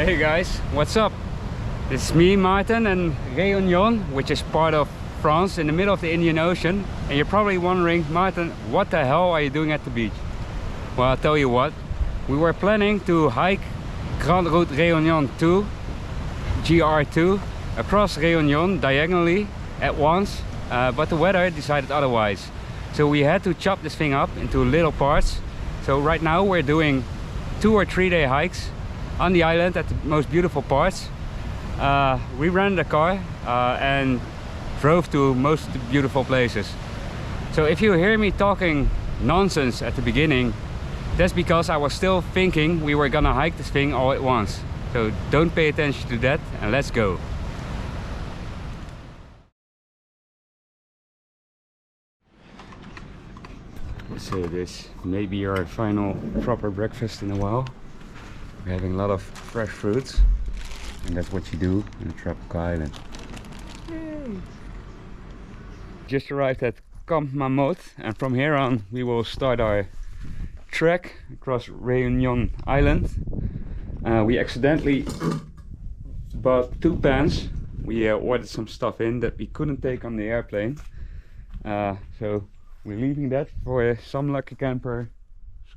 Hey guys, what's up? It's me, Martin, and Réunion, which is part of France in the middle of the Indian Ocean. And you're probably wondering, Martin, what the hell are you doing at the beach? Well, I'll tell you what. We were planning to hike Grande Route Réunion 2, GR2, across Réunion diagonally at once, but the weather decided otherwise. So we had to chop this thing up into little parts. So right now we're doing 2 or 3 day hikes on the island at the most beautiful parts. We rented a car and drove to most beautiful places. So if you hear me talking nonsense at the beginning, that's because I was still thinking we were gonna hike this thing all at once. So don't pay attention to that and let's go. So this may be our final proper breakfast in a while. We're having a lot of fresh fruits, and that's what you do in a tropical island. Yay. Just arrived at Camp Mammoth, and from here on we will start our trek across Réunion Island. We accidentally bought 2 pans. We ordered some stuff in that we couldn't take on the airplane, so we're leaving that for some lucky camper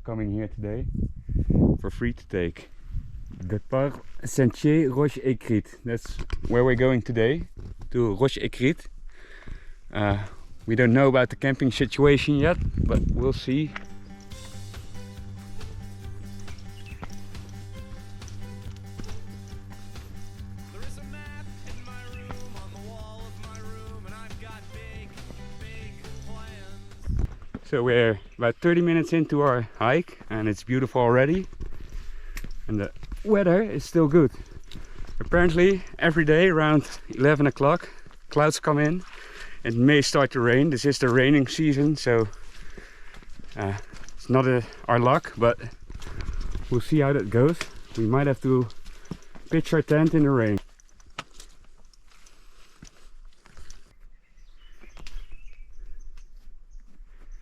coming here today for free to take. Départ Sentier Roche Écrite. That's where we're going today, to Roche Écrite. We don't know about the camping situation yet, but we'll see. So we're about 30 minutes into our hike and it's beautiful already, and the weather is still good. Apparently every day around 11 o'clock clouds come in and it may start to rain. This is the raining season, so it's not our luck, but we'll see how that goes. We might have to pitch our tent in the rain.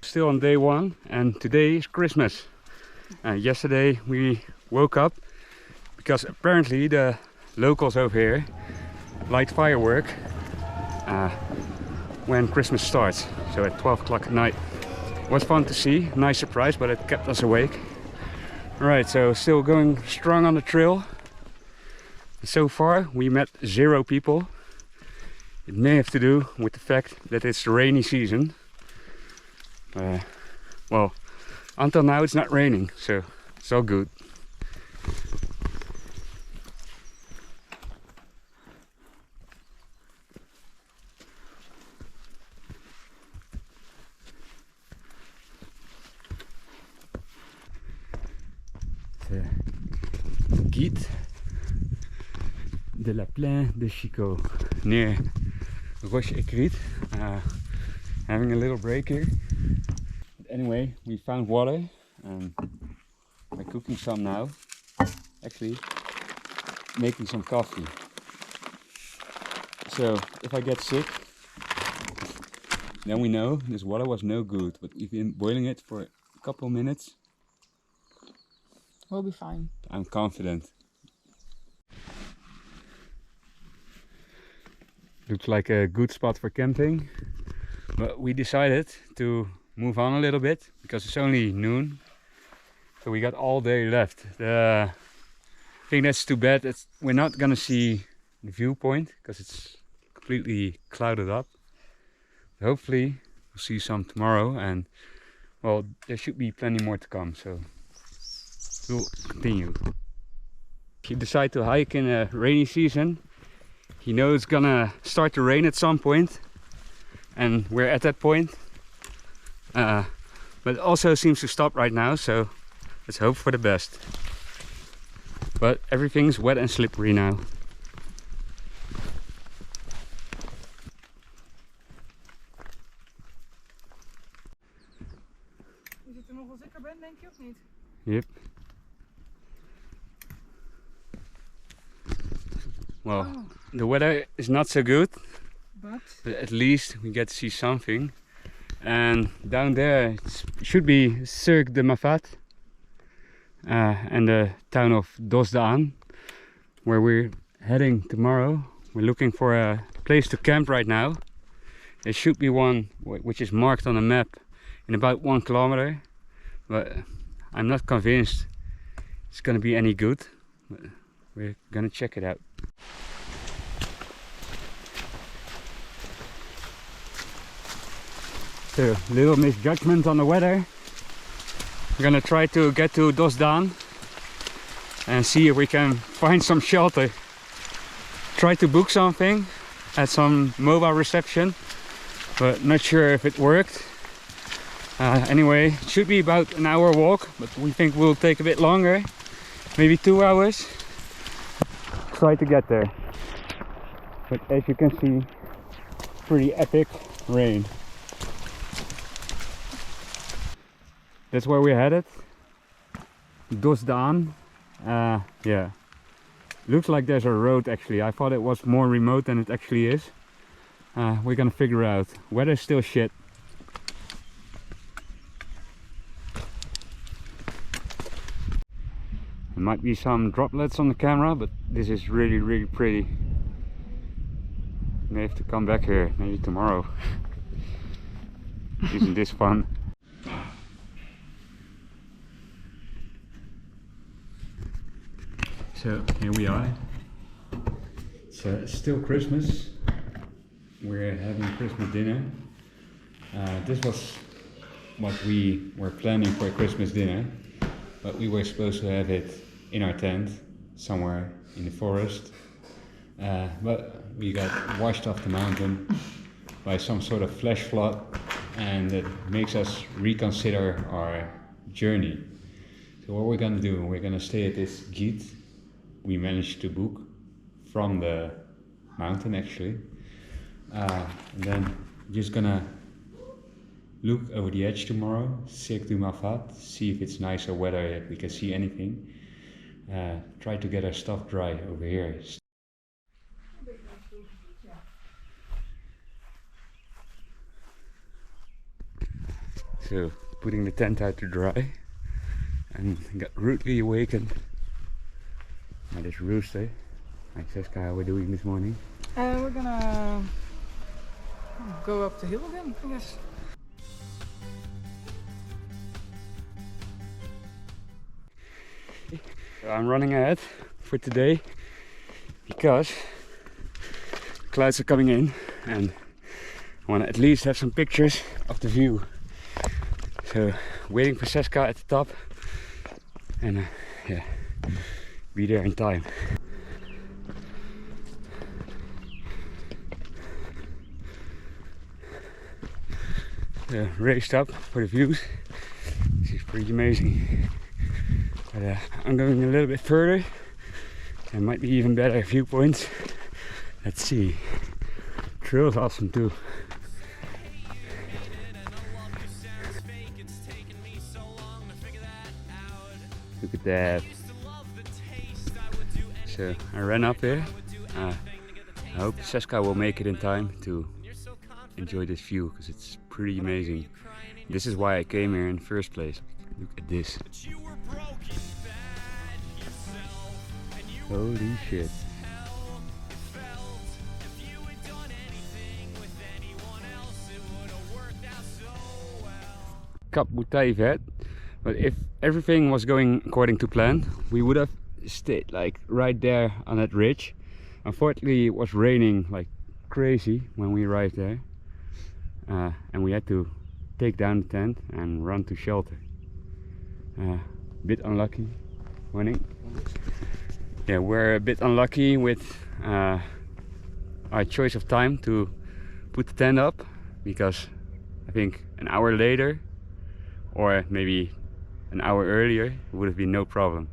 Still on day 1, and today is Christmas. Yesterday we woke up because apparently the locals over here light firework when Christmas starts, so at 12 o'clock at night. It was fun to see, nice surprise, but it kept us awake. Alright, so still going strong on the trail. So far we met 0 people. It may have to do with the fact that it's the rainy season. Well, until now it's not raining, so it's all good. The Guide de la Plaine de Chicot near Roche Écrite. Having a little break here. Anyway, we found water and we're cooking some now. Actually, making some coffee. So if I get sick, then we know this water was no good. But we've been boiling it for a couple minutes. We'll be fine. I'm confident. Looks like a good spot for camping. But we decided to move on a little bit because it's only noon, so we got all day left. I think that's too bad. We're not gonna see the viewpoint because it's completely clouded up. Hopefully we'll see some tomorrow, and well, there should be plenty more to come, so we'll continue. If you decide to hike in a rainy season, you know it's gonna start to rain at some point, and we're at that point. But it also seems to stop right now, so let's hope for the best. But everything's wet and slippery now. Je zit er nog als ik er ben, denk je, of niet? Yep. Well, the weather is not so good, but at least we get to see something. And down there it should be Cirque de Mafat and the town of Dosdaan. where we're heading tomorrow. We're looking for a place to camp right now. There should be one which is marked on the map in about 1 kilometer, but I'm not convinced it's gonna be any good. But we're gonna check it out. So, little misjudgment on the weather. We're gonna try to get to Dosdaan and see if we can find some shelter. Try to book something at some mobile reception, but not sure if it worked. Anyway, it should be about an hour walk, but we think we'll take a bit longer, maybe 2 hours. Try to get there. But as you can see, pretty epic rain. That's where we're headed. Dosdaan. Yeah. Looks like there's a road actually. I thought it was more remote than it actually is. We're gonna figure out. Weather's still shit. There might be some droplets on the camera, but this is really, really pretty. May have to come back here, maybe tomorrow. Isn't this fun? So here we are. It's still Christmas. We're having Christmas dinner. This was what we were planning for a Christmas dinner, but we were supposed to have it in our tent somewhere in the forest. But we got washed off the mountain by some sort of flash flood, and it makes us reconsider our journey. So what we're gonna do, we're gonna stay at this gîte we managed to book from the mountain actually. And then just gonna look over the edge tomorrow, Cirque du Mafat, see if it's nicer weather, if we can see anything. Try to get our stuff dry over here. So, putting the tent out to dry, and got rudely awakened by this rooster. Like Seska, how we're doing this morning? We're gonna go up the hill again, I guess. So I'm running ahead for today because clouds are coming in and I want to at least have some pictures of the view. So waiting for Seska at the top and yeah, be there in time. Raised up for the views. This is pretty amazing. But I'm going a little bit further. There might be even better viewpoints. Let's see. Trail's awesome too. Look at that. So I ran up here. I hope Seska will make it in time to enjoy this view because it's pretty amazing. This is why I came here in the first place. Look at this. Holy shit. Cap Boutayvet. But if everything was going according to plan, we would have stayed like right there on that ridge. Unfortunately, it was raining like crazy when we arrived there. And we had to take down the tent and run to shelter. Bit unlucky. Morning. Yeah, we're a bit unlucky with our choice of time to put the tent up, because I think an hour later or maybe an hour earlier it would have been no problem.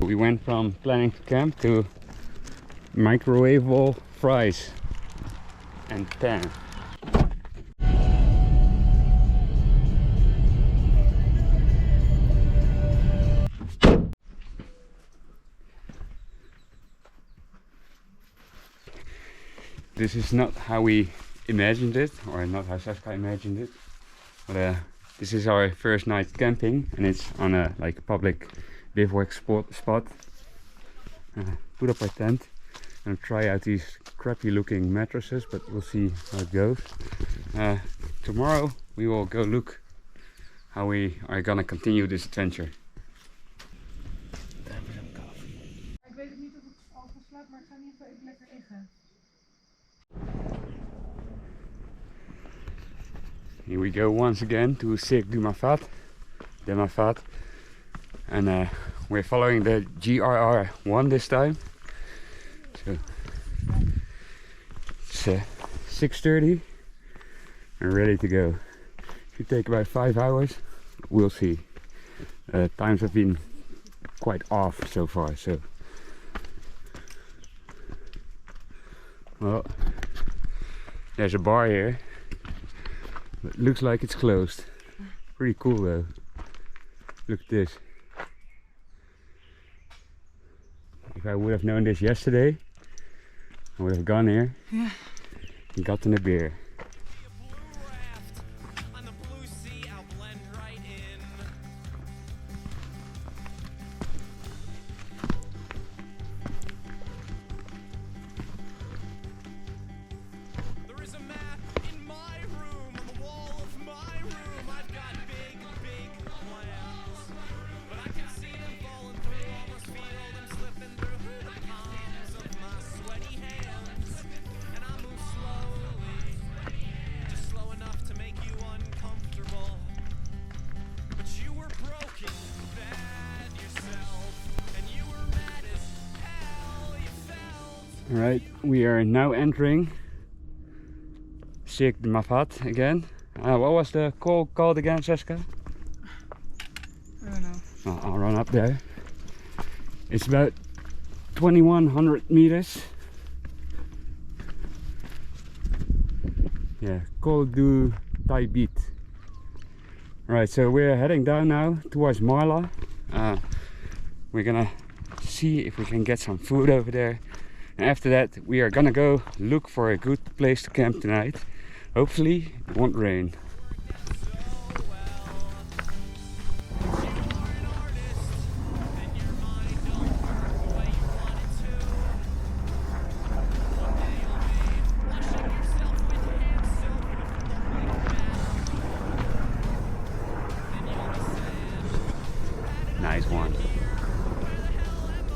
we went from planning to camp to microwavable fries and pan. This is not how we imagined it, or not how Saskia imagined it, but this is our first night camping, and it's on a like public bivouac spot. Put up our tent and try out these crappy looking mattresses, but we'll see how it goes. Tomorrow we will go look how we are gonna continue this adventure. Ik weet niet of ik al van slaap, maar ik ga in ieder geval even lekker liggen. Here we go once again to Cirque du Mafat, and we're following the GRR1 this time. So it's 6:30 and ready to go. Should take about 5 hours. We'll see. Times have been quite off so far, so well, there's a bar here. It looks like it's closed. Pretty cool though. Look at this. If I would have known this yesterday, I would have gone here and gotten a beer. Alright, we are now entering Cirque du Mafat again. What was the call called again, Saskia? I don't know. Oh, I'll run up there. It's about 2100 meters. Yeah, Col du Taibit. Right, so we're heading down now towards Marla. We're gonna see if we can get some food over there. And after that we are gonna go look for a good place to camp tonight. Hopefully it won't rain. Nice one.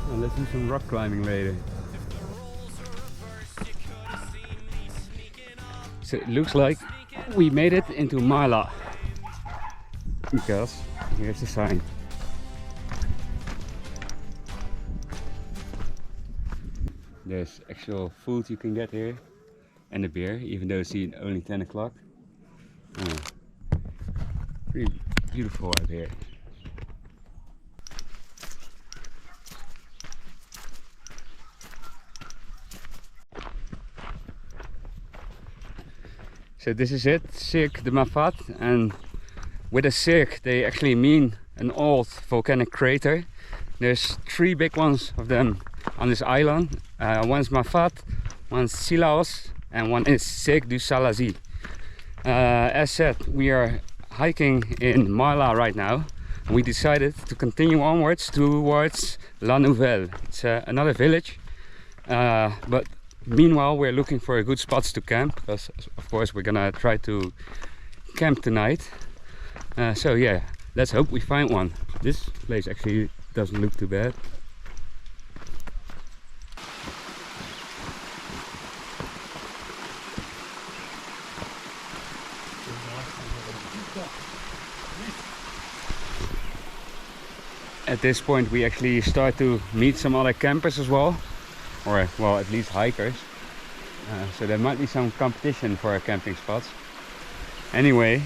Well, let's do some rock climbing later. So it looks like we made it into Marla, because here's the sign. There's actual food you can get here and a beer, even though it's only 10 o'clock. Pretty beautiful out here. So this is it, Cirque du Mafat, and with a cirque they actually mean an old volcanic crater. There's 3 big ones of them on this island. One's Mafat, one's Silaos, and one is Cirque du Salazie. As said, we are hiking in Marla right now, and we decided to continue onwards towards La Nouvelle. It's another village, but meanwhile we're looking for good spots to camp, because of course we're gonna try to camp tonight. So yeah, let's hope we find one. This place actually doesn't look too bad. At this point we actually start to meet some other campers as well, or well, at least hikers. So there might be some competition for our camping spots. Anyway,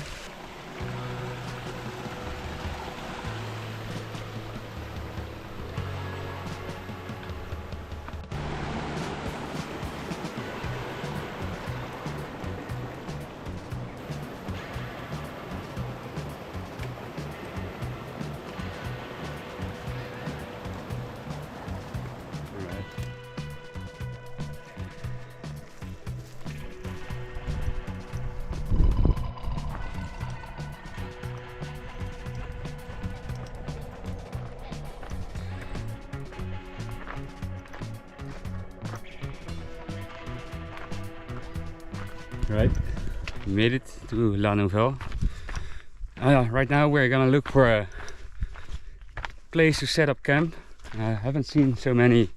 Right, we made it to La Nouvelle. Right now we're gonna look for a place to set up camp. I haven't seen so many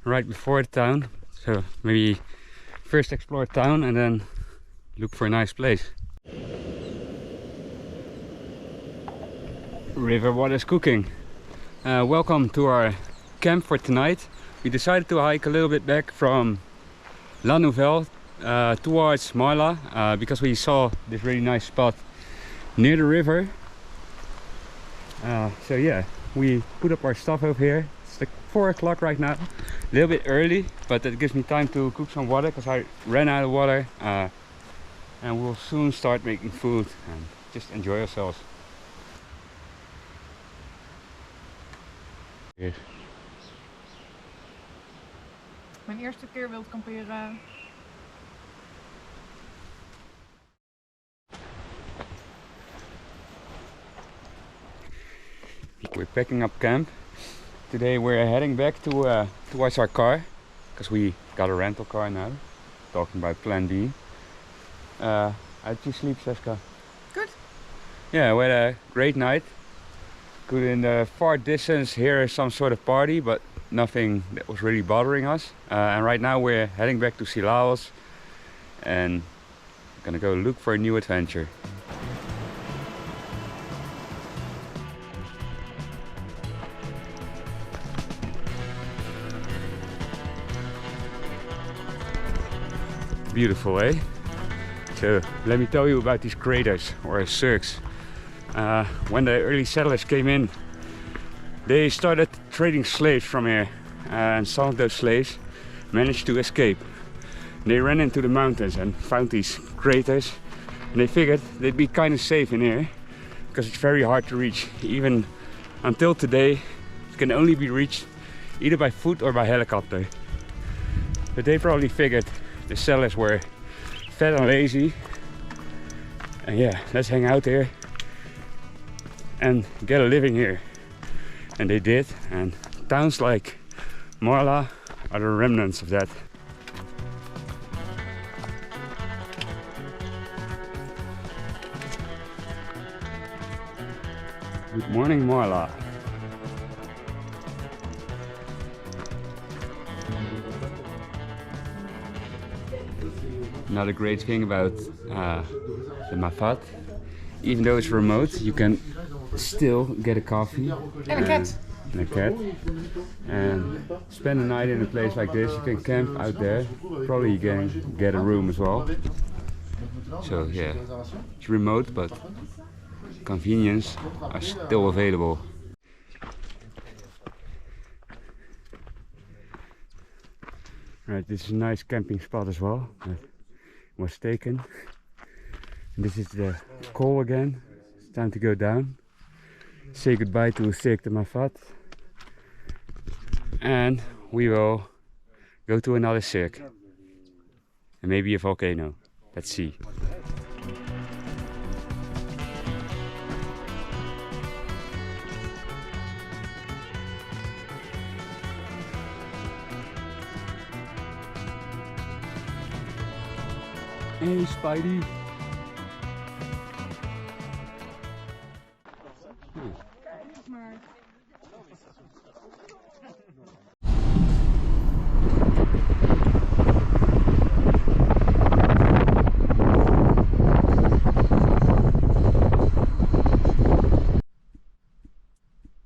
right before the town, so maybe first explore town and then look for a nice place. River water's cooking. Welcome to our camp for tonight. We decided to hike a little bit back from La Nouvelle towards Marla because we saw this really nice spot near the river. So yeah, we put up our stuff over here. It's like 4 o'clock right now, a little bit early, but that gives me time to cook some water because I ran out of water, and we'll soon start making food and just enjoy ourselves. Yes. Mijn eerste keer wild kamperen. We're packing up camp. Today we're heading back to towards our car because we got a rental car now. Talking about plan B. How did you sleep, Seska? Good. Yeah, we had a great night. Could in the far distance hear some sort of party, but nothing that was really bothering us. And right now we're heading back to Silaos and gonna go look for a new adventure. Beautiful, eh? So let me tell you about these craters or cirques. When the early settlers came in, they started trading slaves from here, and some of those slaves managed to escape. They ran into the mountains and found these craters, and they figured they'd be kind of safe in here because it's very hard to reach. Even until today, it can only be reached either by foot or by helicopter. But they probably figured the settlers were fat and lazy, and yeah, let's hang out here and get a living here. And they did, and towns like Marla are the remnants of that. Good morning, Marla. Another great thing about the Mafat, even though it's remote, you can still get a coffee En een cat. and a cat and spend a night in a place like this. You can camp out there, probably you can get a room as well. So yeah, it's remote, but convenience are still available. Right, this is a nice camping spot as well. That was taken. And this is the call again. It's time to go down. Say goodbye to Cirque de Mafat. And we will go to another cirque. And maybe a volcano. Let's see. Hey Spidey!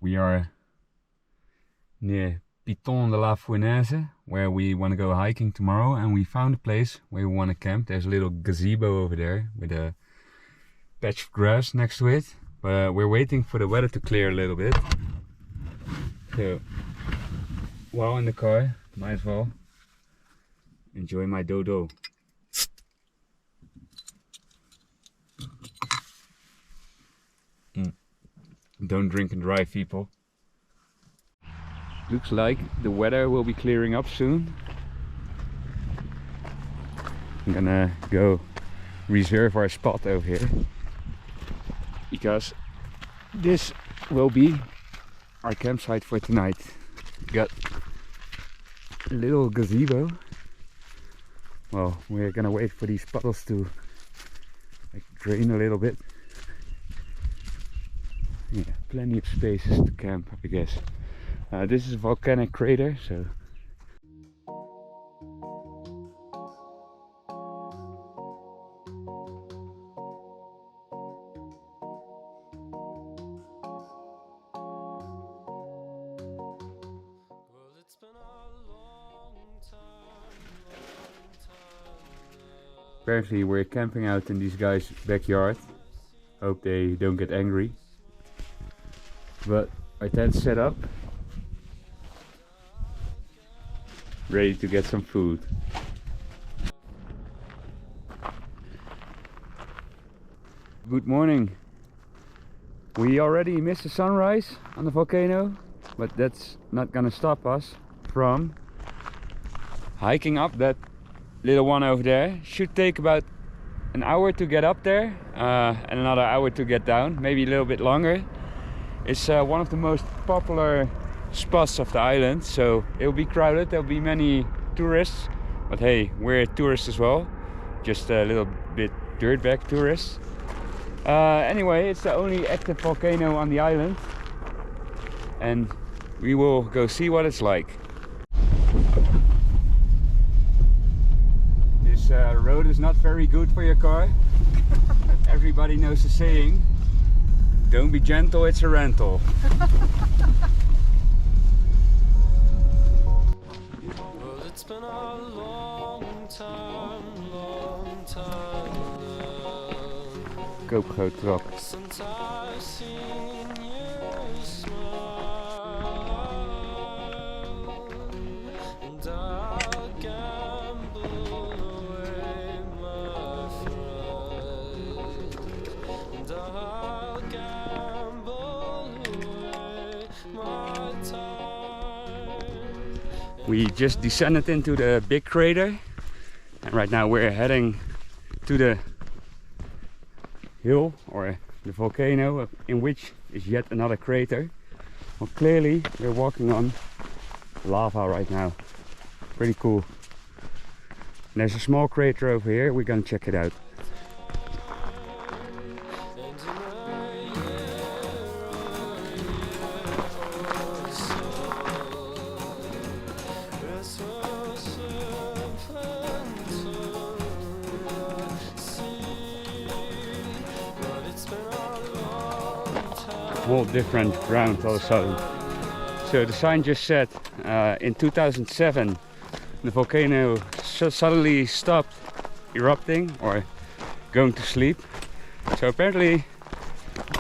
We are near Piton de la Fournaise, where we want to go hiking tomorrow, and we found a place where we want to camp. There's a little gazebo over there with a patch of grass next to it, but we're waiting for the weather to clear a little bit. So while in the car, might as well enjoy my dodo. Don't drink and drive, people. Looks like the weather will be clearing up soon. I'm gonna go reserve our spot over here because this will be our campsite for tonight. Got a little gazebo well, we're gonna wait for these puddles to like drain a little bit. Yeah, plenty of spaces to camp, I guess. This is a volcanic crater, so apparently we're camping out in these guys' backyard. Hope they don't get angry. But our tent's set up, ready to get some food. Good morning. We already missed the sunrise on the volcano, but that's not gonna stop us from hiking up that little one over there. Should take about an hour to get up there and another hour to get down, maybe a little bit longer. It's one of the most popular spots of the island, so it'll be crowded. There'll be many tourists, but hey, we're tourists as well, just a little bit dirtbag tourists. Anyway, it's the only active volcano on the island, and we will go see what it's like. This road is not very good for your car. Everybody knows the saying, don't be gentle, it's a rental. Well, it's been a long time Koopgroot rock. since I've seen you smile, and I'll gamble away my friend, and I'll gamble away my time. We just descended into the big crater, and right now we're heading to the hill, or the volcano, in which is yet another crater. Well, clearly we're walking on lava right now. Pretty cool. And there's a small crater over here, we're gonna check it out. Whole different ground all of a sudden. So the sign just said in 2007 the volcano suddenly stopped erupting or going to sleep. So apparently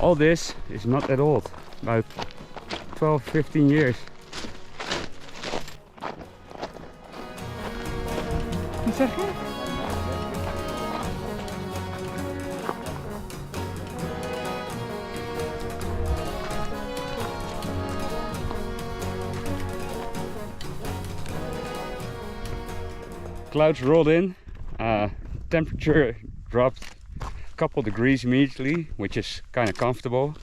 all this is not that old, about 12-15 years. Wat zeg je? Clouds rolled in, temperature dropped a couple degrees immediately, which is kind of comfortable.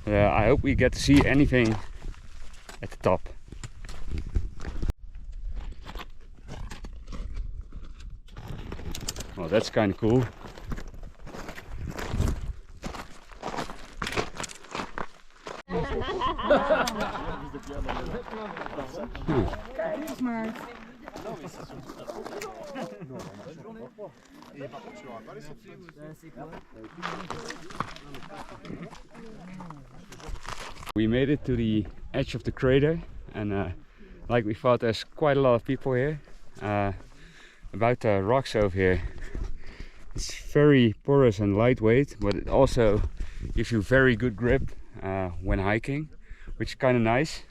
I hope we get to see anything at the top. Well, that's kind of cool. Smart. We made it to the edge of the crater, and like we thought, there's quite a lot of people here. About the rocks over here, it's very porous and lightweight, but it also gives you very good grip when hiking, which is kind of nice.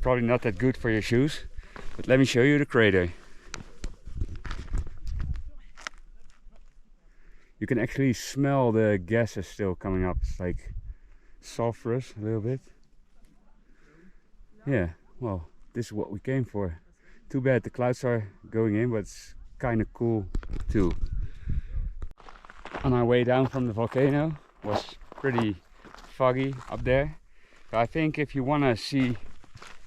Probably not that good for your shoes, but let me show you the crater. You can actually smell the gases still coming up. It's like sulfurous a little bit. Yeah, well, this is what we came for. Too bad the clouds are going in, but it's kind of cool too. On our way down from the volcano was pretty foggy up there. So I think if you want to see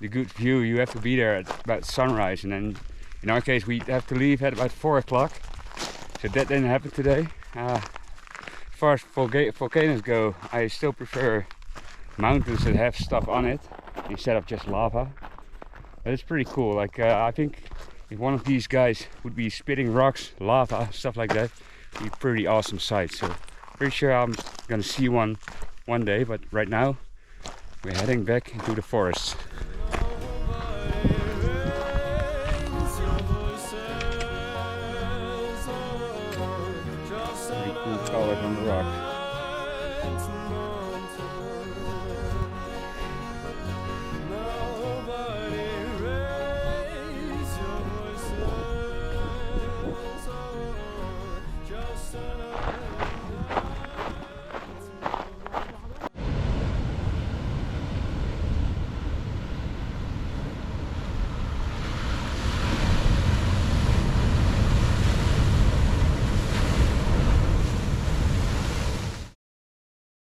the good view, you have to be there at about sunrise, and then In our case, we have to leave at about 4 o'clock, so that didn't happen today. As far as volcanoes go, I still prefer mountains that have stuff on it instead of just lava. But it's pretty cool. Like I think if one of these guys would be spitting rocks, lava, stuff like that, it'd be a pretty awesome sight. So pretty sure I'm gonna see one day, but right now we're heading back into the forest. Pretty cool colors on the rock.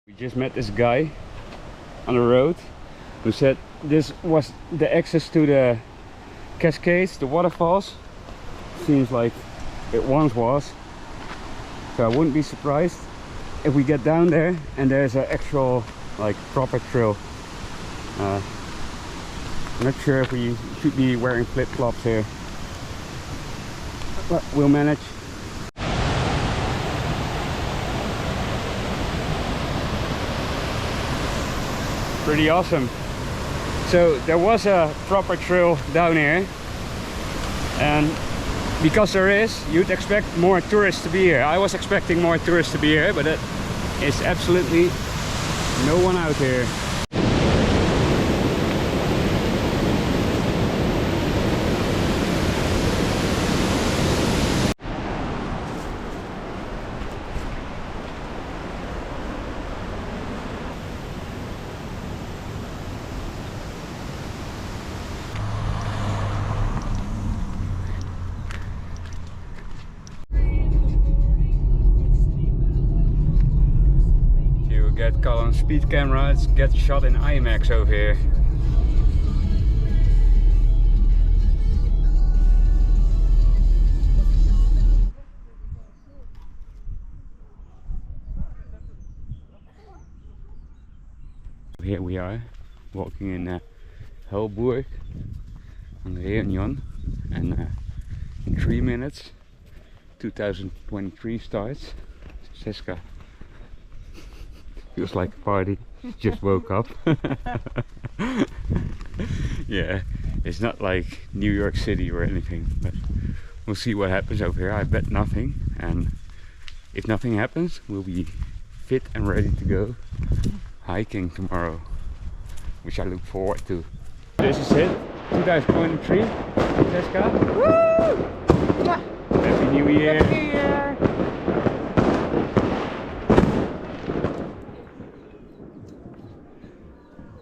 We just met this guy on the road who said this was the access to the cascades, the waterfalls. Seems like it once was. So I wouldn't be surprised if we get down there and there's an actual like proper trail. I'm not sure if we should be wearing flip-flops here, but we'll manage. Pretty awesome. So there was a proper trail down here, and because there is, you'd expect more tourists to be here. I was expecting more tourists to be here, but it is absolutely no one out here. Get caught on speed cameras, get shot in IMAX over here. Here we are, walking in Helburg on Réunion, and in 3 minutes 2023 starts. Siska feels like a party. Just woke up. Yeah, it's not like New York City or anything, but we'll see what happens over here. I bet nothing, and if nothing happens, we'll be fit and ready to go hiking tomorrow, which I look forward to. This is it, 2023. Jessica, woo! Happy New Year! Happy New Year!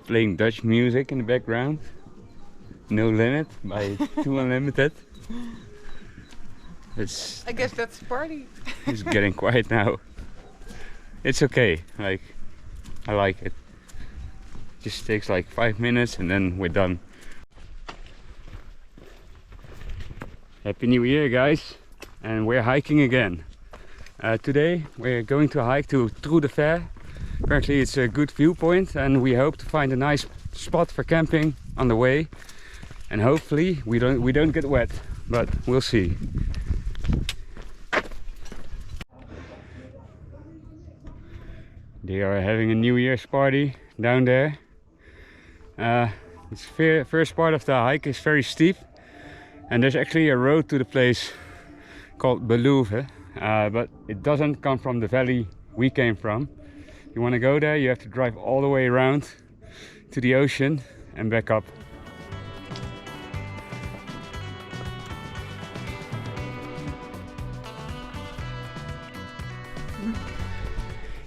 Playing Dutch music in the background. No Limit by Too Unlimited. I guess that's the party. It's getting quiet now. It's okay. Like, I like it. Just takes like 5 minutes and then we're done. Happy New Year, guys! And we're hiking again. Today we're going to hike to Trou de Fer. Apparently it's a good viewpoint, and we hope to find a nice spot for camping on the way. And hopefully we don't get wet, but we'll see. They are having a New Year's party down there. This first part of the hike is very steep, and there's actually a road to the place called Belouve, but it doesn't come from the valley we came from. If you want to go there, you have to drive all the way around to the ocean and back up.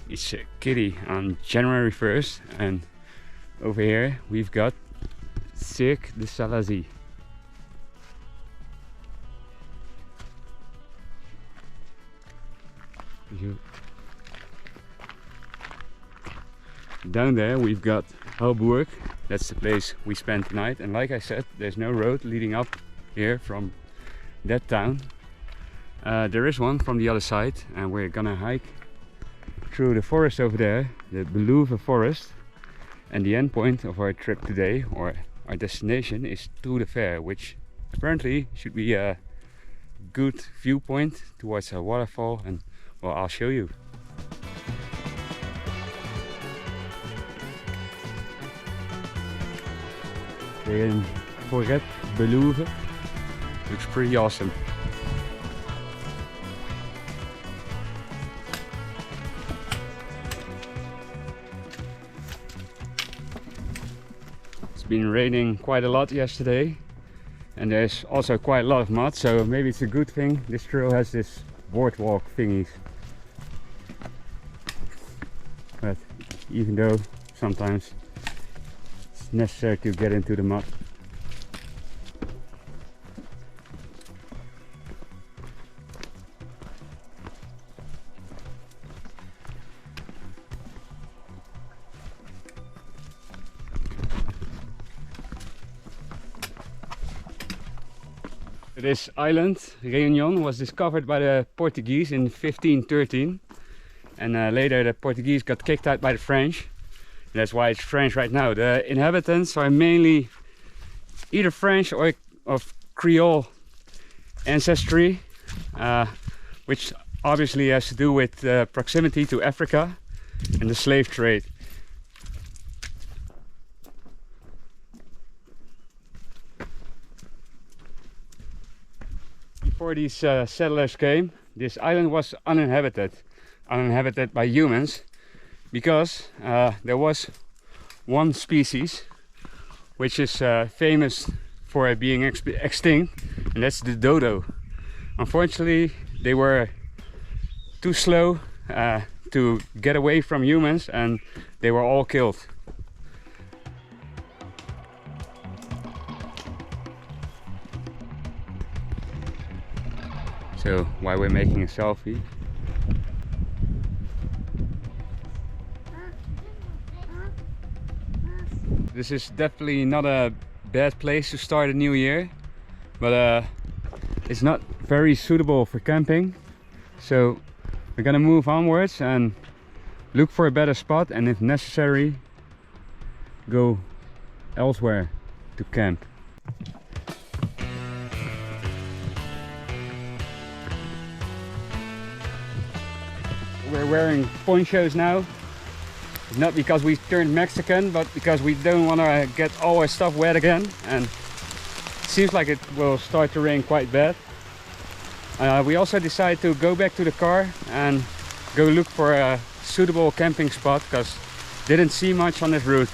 It's Kitty on January 1st, and over here we've got Cirque de Salazie. Down there we've got Helburg. That's the place we spent the night, and like I said, there's no road leading up here from that town. There is one from the other side, and we're gonna hike through the forest over there, the Beluve forest. And the end point of our trip today, or our destination, is through the fair, which apparently should be a good viewpoint towards a waterfall, and well, I'll show you. We're in Forêt Beluve. Looks pretty awesome. It's been raining quite a lot yesterday, and there's also quite a lot of mud, so maybe it's a good thing this trail has this boardwalk thingies. But even though sometimes it's necessary to get into the mud. This island, Réunion, was discovered by the Portuguese in 1513, and later the Portuguese got kicked out by the French. That's why it's French right now. The inhabitants are mainly either French or of Creole ancestry, which obviously has to do with proximity to Africa and the slave trade. Before these settlers came, this island was uninhabited by humans, because there was one species which is famous for being extinct, and that's the dodo. Unfortunately, they were too slow to get away from humans, and they were all killed. So why we're making a selfie. This is definitely not a bad place to start a new year, but it's not very suitable for camping. So we're gonna move onwards and look for a better spot, and if necessary, go elsewhere to camp. We're wearing ponchos now, not because we turned Mexican, but because we don't want to get all our stuff wet again, and it seems like it will start to rain quite bad. We also decided to go back to the car and go look for a suitable camping spot, because didn't see much on this route.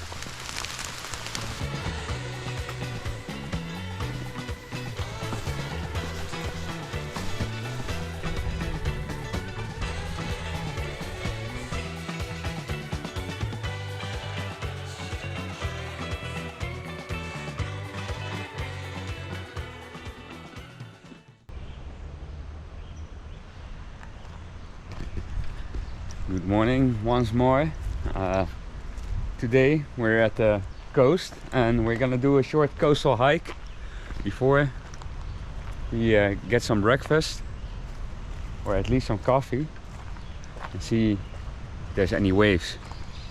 Good morning once more. Today we're at the coast, and we're gonna do a short coastal hike before we get some breakfast, or at least some coffee, and see if there's any waves.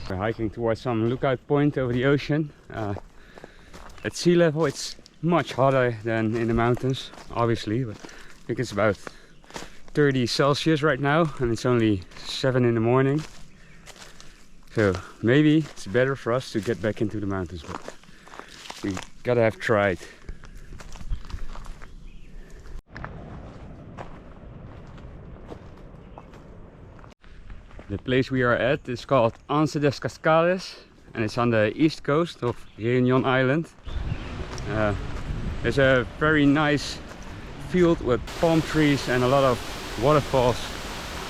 We're hiking towards some lookout point over the ocean. At sea level it's much hotter than in the mountains, obviously, but I think it's about 30 Celsius right now, and it's only 7 in the morning, so maybe it's better for us to get back into the mountains, but we gotta have tried. The place we are at is called Anse des Cascades, and it's on the east coast of Réunion Island. There's a very nice field with palm trees and a lot of waterfalls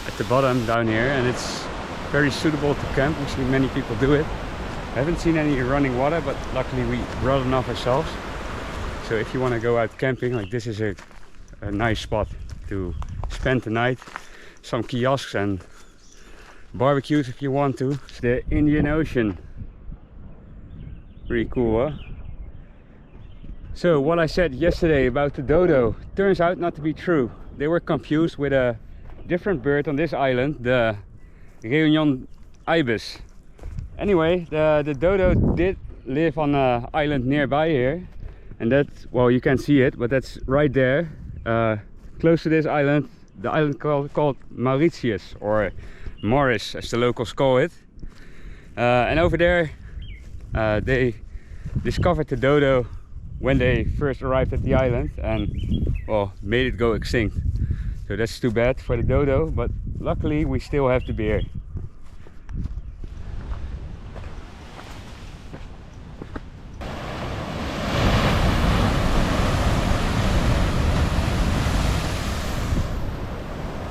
at the bottom down here, and it's very suitable to camp. We see many people do it. I haven't seen any running water, but luckily we brought enough ourselves. So if you want to go out camping, like, this is a nice spot to spend the night. Some kiosks and barbecues if you want to. It's the Indian Ocean. Pretty cool, huh? So what I said yesterday about the dodo turns out not to be true. They were confused with a different bird on this island, the Réunion ibis. Anyway, the dodo did live on an island nearby here, and that's, well, you can see it, but that's right there, close to this island, the island called Mauritius, or Morris as the locals call it. And over there they discovered the dodo when they first arrived at the island and, well, made it go extinct. So that's too bad for the dodo, but luckily we still have the bear.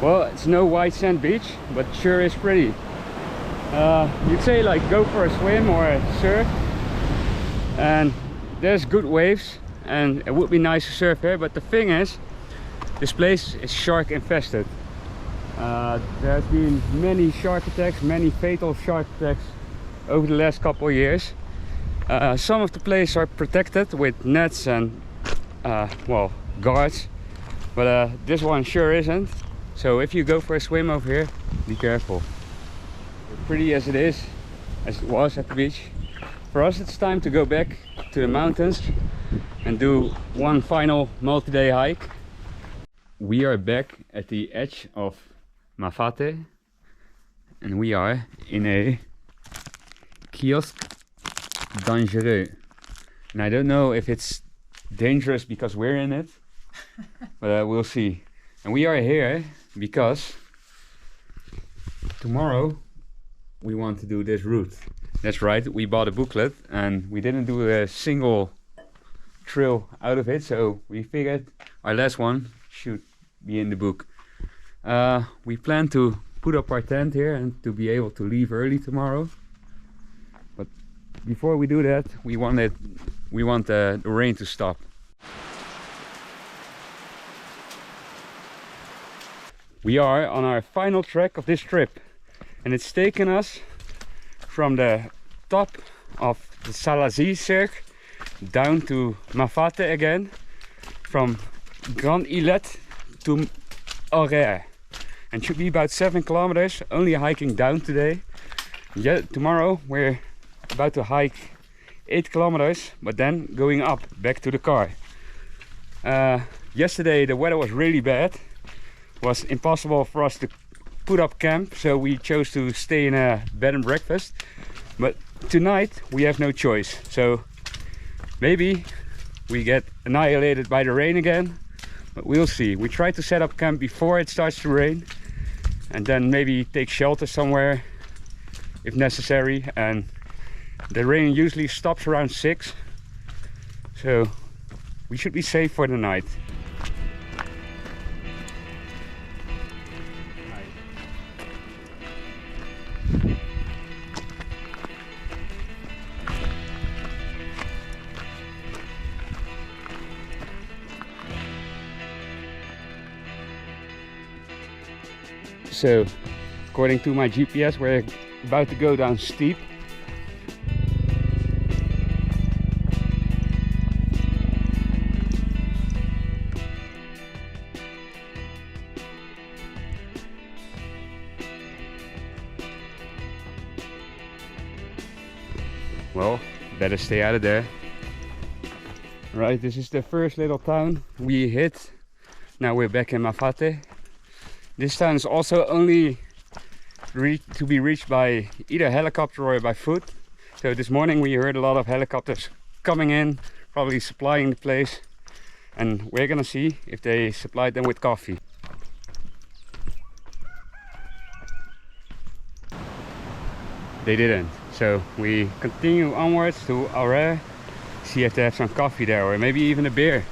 Well, it's no white sand beach, but sure is pretty. You'd say like go for a swim or a surf, and there's good waves and it would be nice to surf here, but the thing is, this place is shark infested. There's been many shark attacks, many fatal shark attacks over the last couple of years. Some of the places are protected with nets and well, guards, but this one sure isn't. So if you go for a swim over here, be careful. Pretty as it is, as it was at the beach, for us it's time to go back to the mountains and do one final multi-day hike. We are back at the edge of Mafate and we are in a kiosk dangereux. And I don't know if it's dangerous because we're in it, but we'll see. And we are here because tomorrow we want to do this route. That's right, we bought a booklet and we didn't do a single trail out of it, so we figured our last one should be in the book. We plan to put up our tent here and to be able to leave early tomorrow. But before we do that, we want the rain to stop. We are on our final trek of this trip, and it's taken us from the top of the Salazie cirque down to Mafate again, from Grand Islet to Auraire, and should be about 7 kilometers, only hiking down today. Yeah, tomorrow we're about to hike 8 kilometers, but then going up back to the car. Yesterday the weather was really bad. It was impossible for us to put up camp, so we chose to stay in a bed and breakfast. But tonight we have no choice, so maybe we get annihilated by the rain again, but we'll see. We try to set up camp before it starts to rain and then maybe take shelter somewhere if necessary, and the rain usually stops around 6, so we should be safe for the night. So, according to my GPS, we're about to go down steep. Well, better stay out of there. Right, this is the first little town we hit. Now we're back in Mafate. This town is also only to be reached by either helicopter or by foot. So this morning we heard a lot of helicopters coming in, probably supplying the place. And we're gonna see if they supplied them with coffee. They didn't. So we continue onwards to Auraire, see if they have some coffee there or maybe even a beer.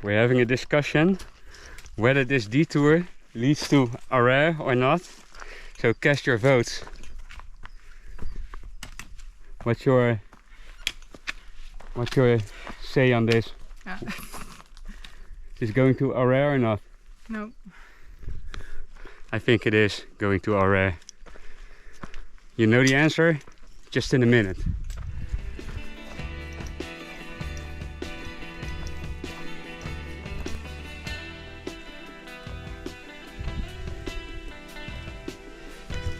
We're having a discussion whether this detour leads to Auraire or not. So cast your votes. What's your say on this? Is it going to Auraire or not? No. I think it is going to Auraire. You know the answer? just in a minute.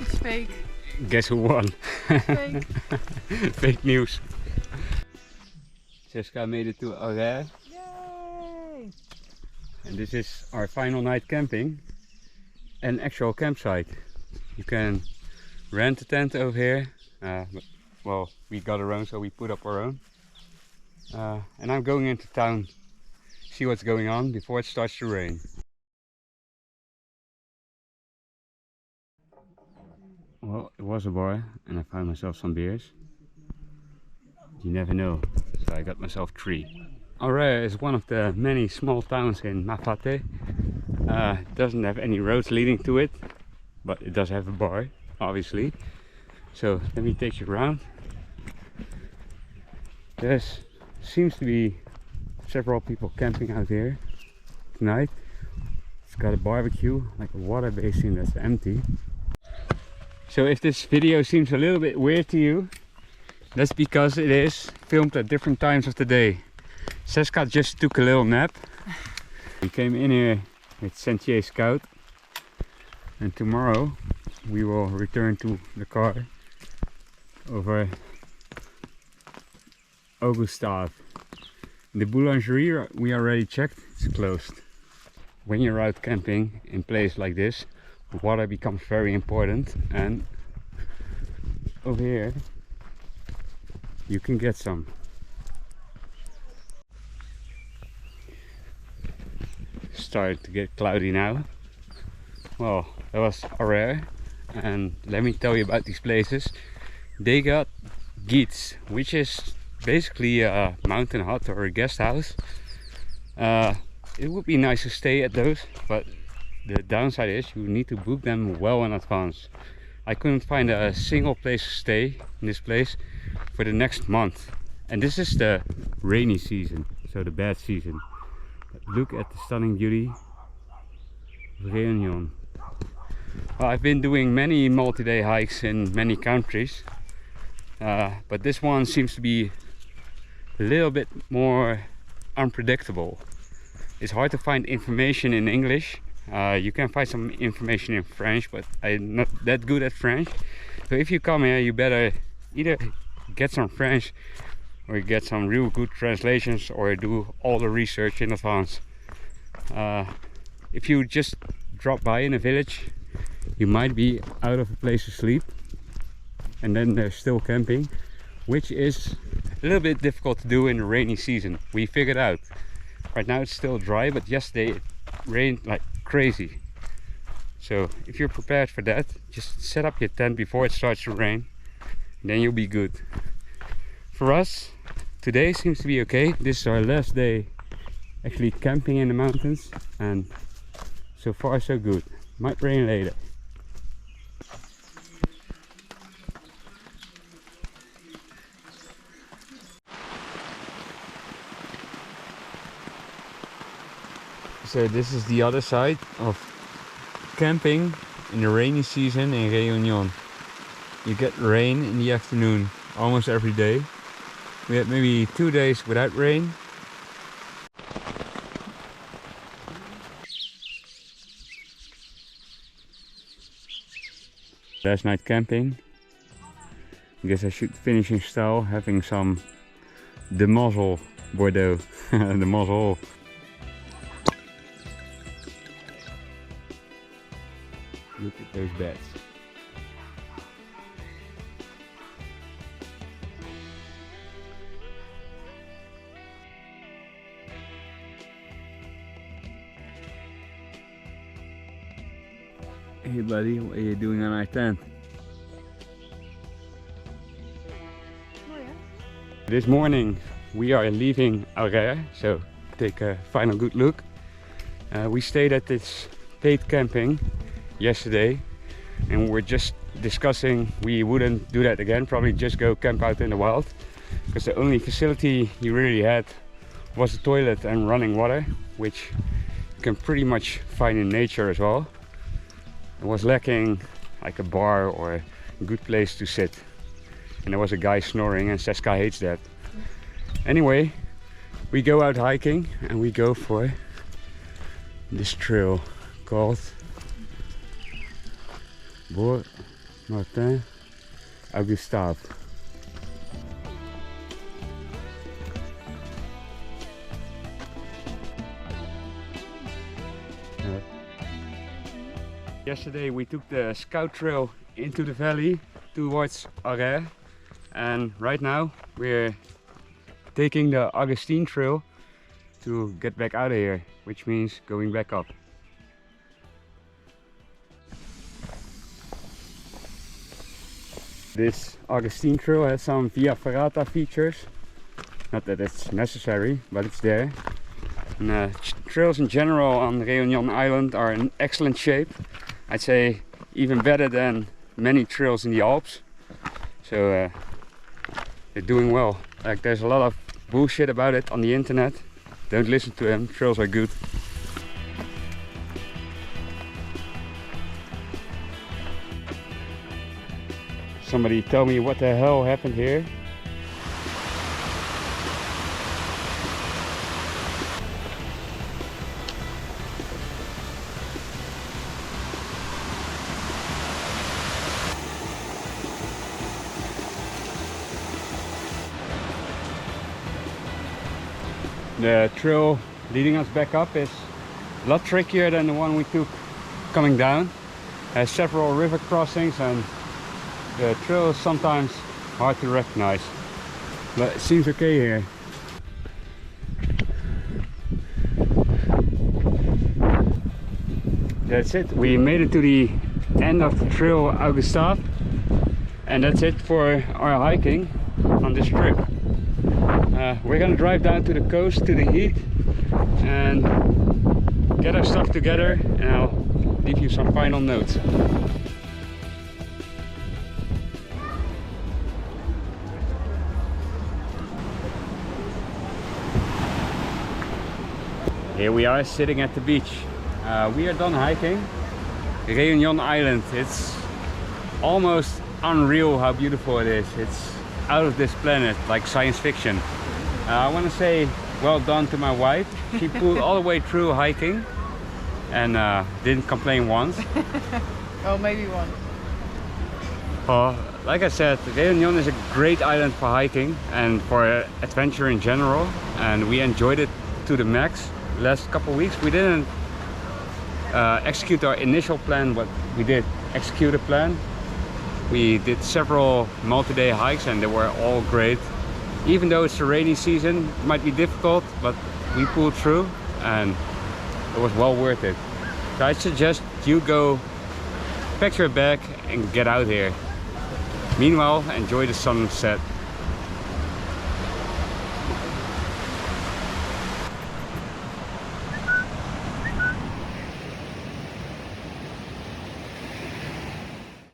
It's fake. Guess who won? Fake. Fake news. Jessica made it to Aurère. Yay! And this is our final night camping. An actual campsite. You can rent a tent over here. But, well, we got our own, so we put up our own. And I'm going into town, see what's going on before it starts to rain. Well, it was a bar, and I found myself some beers. You never know, so I got myself 3. Aurère is one of the many small towns in Mafate. It doesn't have any roads leading to it, but it does have a bar, obviously. So let me take you around. There seems to be several people camping out here tonight. It's got a barbecue, like a water basin that's empty. So if this video seems a little bit weird to you, that's because it is filmed at different times of the day. Seska just took a little nap. We came in here with Sentier Scout, and tomorrow we will return to the car over Augustave. The boulangerie we already checked, it's closed. When you're out camping in a place like this, water becomes very important, and over here you can get some. Started to get cloudy now. Well, that was Aurère, and let me tell you about these places. They got guides, which is basically a mountain hut or a guest house. It would be nice to stay at those, but the downside is you need to book them well in advance. I couldn't find a single place to stay in this place for the next month. And this is the rainy season, so the bad season. But look at the stunning beauty of Réunion. Well, I've been doing many multi-day hikes in many countries, but this one seems to be a little bit more unpredictable. It's hard to find information in English. You can find some information in French, but I'm not that good at French. So if you come here, you better either get some French or get some real good translations, or do all the research in advance. If you just drop by in a village, you might be out of a place to sleep, and then there's still camping, which is a little bit difficult to do in the rainy season. We figured out. Right now it's still dry, but yesterday it rained like crazy. So if you're prepared for that, just set up your tent before it starts to rain, and then you'll be good. For us, today seems to be okay. This is our last day actually camping in the mountains, and so far so good. Might rain later. So this is the other side of camping in the rainy season in Réunion. You get rain in the afternoon almost every day. We had maybe 2 days without rain. Last night camping. I guess I should finish in style, having some de Mosel Bordeaux. De Mosel. Look at those beds. Hey buddy, what are you doing on our tent? Oh yeah. This morning we are leaving Aurère, so take a final good look. We stayed at this paid camping yesterday, and we're just discussing we wouldn't do that again, probably just go camp out in the wild, because the only facility you really had was a toilet and running water, which you can pretty much find in nature as well. It was lacking like a bar or a good place to sit. And there was a guy snoring, and Seska hates that. Anyway, we go out hiking and we go for this trail called Bois Martin Augustave. Yesterday we took the scout trail into the valley towards Arrêt, and right now we're taking the Augustine trail to get back out of here, which means going back up. This Augustine trail has some via ferrata features. Not that it's necessary, but it's there. And trails in general on Réunion Island are in excellent shape. I'd say even better than many trails in the Alps. So they're doing well. Like, there's a lot of bullshit about it on the internet. Don't listen to them, trails are good. Somebody tell me what the hell happened here. The trail leading us back up is a lot trickier than the one we took coming down. It has several river crossings and the trail is sometimes hard to recognize. But it seems okay here. That's it. We made it to the end of the trail Augustave. And that's it for our hiking on this trip. We're gonna drive down to the coast to the heat and get our stuff together, and I'll leave you some final notes. Here we are sitting at the beach. We are done hiking Réunion Island. It's almost unreal how beautiful it is. It's out of this planet, like science fiction. I want to say well done to my wife. She pulled all the way through hiking and didn't complain once. Oh, maybe once. Like I said, Réunion is a great island for hiking and for adventure in general, and we enjoyed it to the max. Last couple of weeks we didn't execute our initial plan, but we did execute a plan. We did several multi-day hikes and they were all great. Even though it's a rainy season, it might be difficult, but we pulled through and it was well worth it. So I suggest you go pack your bag and get out here. Meanwhile, enjoy the sunset.